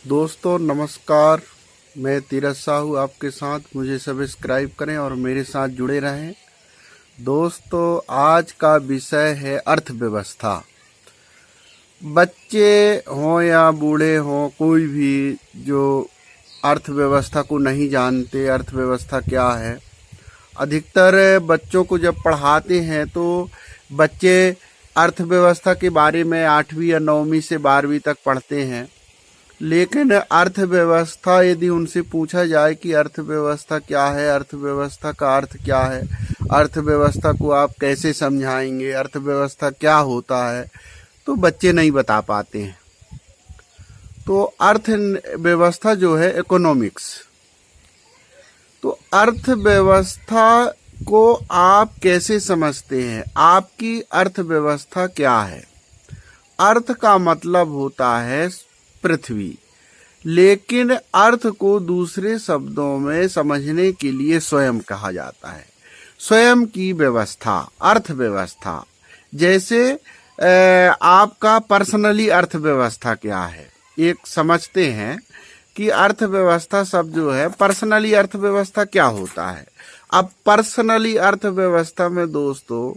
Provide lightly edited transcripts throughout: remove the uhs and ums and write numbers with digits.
दोस्तों नमस्कार, मैं तीरथ साहू आपके साथ। मुझे सब्सक्राइब करें और मेरे साथ जुड़े रहें। दोस्तों आज का विषय है अर्थव्यवस्था। बच्चे हों या बूढ़े हों, कोई भी जो अर्थव्यवस्था को नहीं जानते, अर्थव्यवस्था क्या है। अधिकतर बच्चों को जब पढ़ाते हैं तो बच्चे अर्थव्यवस्था के बारे में 8वीं या 9वीं से 12वीं तक पढ़ते हैं। लेकिन अर्थव्यवस्था यदि उनसे पूछा जाए कि अर्थव्यवस्था क्या है, अर्थव्यवस्था का अर्थ क्या है, अर्थव्यवस्था को आप कैसे समझाएंगे, अर्थव्यवस्था क्या होता है, तो बच्चे नहीं बता पाते हैं। तो अर्थव्यवस्था जो है इकोनॉमिक्स, तो अर्थव्यवस्था को आप कैसे समझते हैं, आपकी अर्थव्यवस्था क्या है। अर्थ का मतलब होता है पृथ्वी, लेकिन अर्थ को दूसरे शब्दों में समझने के लिए स्वयं कहा जाता है। स्वयं की व्यवस्था, अर्थव्यवस्था। जैसे आपका पर्सनली अर्थव्यवस्था क्या है, एक समझते हैं कि अर्थव्यवस्था शब्द जो है, पर्सनली अर्थव्यवस्था क्या होता है। अब पर्सनली अर्थव्यवस्था में दोस्तों,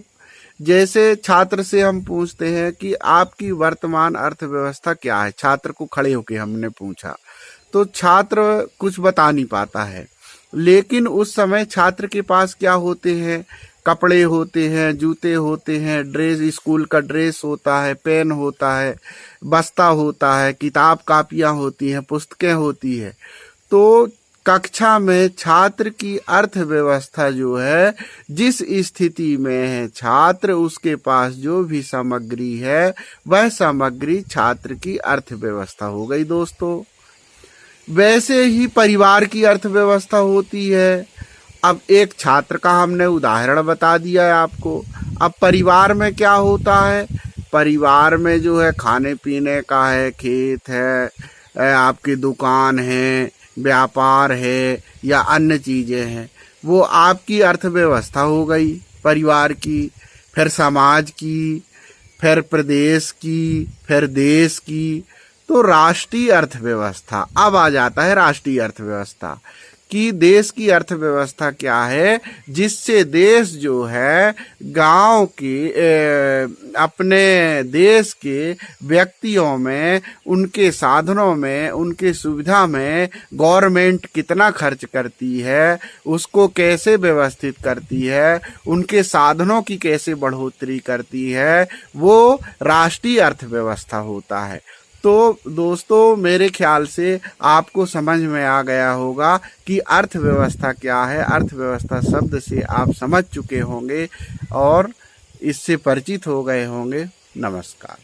जैसे छात्र से हम पूछते हैं कि आपकी वर्तमान अर्थव्यवस्था क्या है, छात्र को खड़े होकर हमने पूछा तो छात्र कुछ बता नहीं पाता है। लेकिन उस समय छात्र के पास क्या होते हैं, कपड़े होते हैं, जूते होते हैं, ड्रेस, स्कूल का ड्रेस होता है, पेन होता है, बस्ता होता है, किताब कापियां होती हैं, पुस्तकें होती है। तो कक्षा में छात्र की अर्थव्यवस्था जो है, जिस स्थिति में है छात्र, उसके पास जो भी सामग्री है वह सामग्री छात्र की अर्थव्यवस्था हो गई दोस्तों। वैसे ही परिवार की अर्थव्यवस्था होती है। अब एक छात्र का हमने उदाहरण बता दिया है आपको। अब परिवार में क्या होता है, परिवार में जो है खाने पीने का है, खेत है, आपकी दुकान है, व्यापार है या अन्य चीजें हैं, वो आपकी अर्थव्यवस्था हो गई परिवार की। फिर समाज की, फिर प्रदेश की, फिर देश की, तो राष्ट्रीय अर्थव्यवस्था। अब आ जाता है राष्ट्रीय अर्थव्यवस्था कि देश की अर्थव्यवस्था क्या है, जिससे देश जो है गांव के, अपने देश के व्यक्तियों में, उनके साधनों में, उनके सुविधा में गवर्नमेंट कितना खर्च करती है, उसको कैसे व्यवस्थित करती है, उनके साधनों की कैसे बढ़ोतरी करती है, वो राष्ट्रीय अर्थव्यवस्था होता है। तो दोस्तों मेरे ख्याल से आपको समझ में आ गया होगा कि अर्थव्यवस्था क्या है। अर्थव्यवस्था शब्द से आप समझ चुके होंगे और इससे परिचित हो गए होंगे। नमस्कार।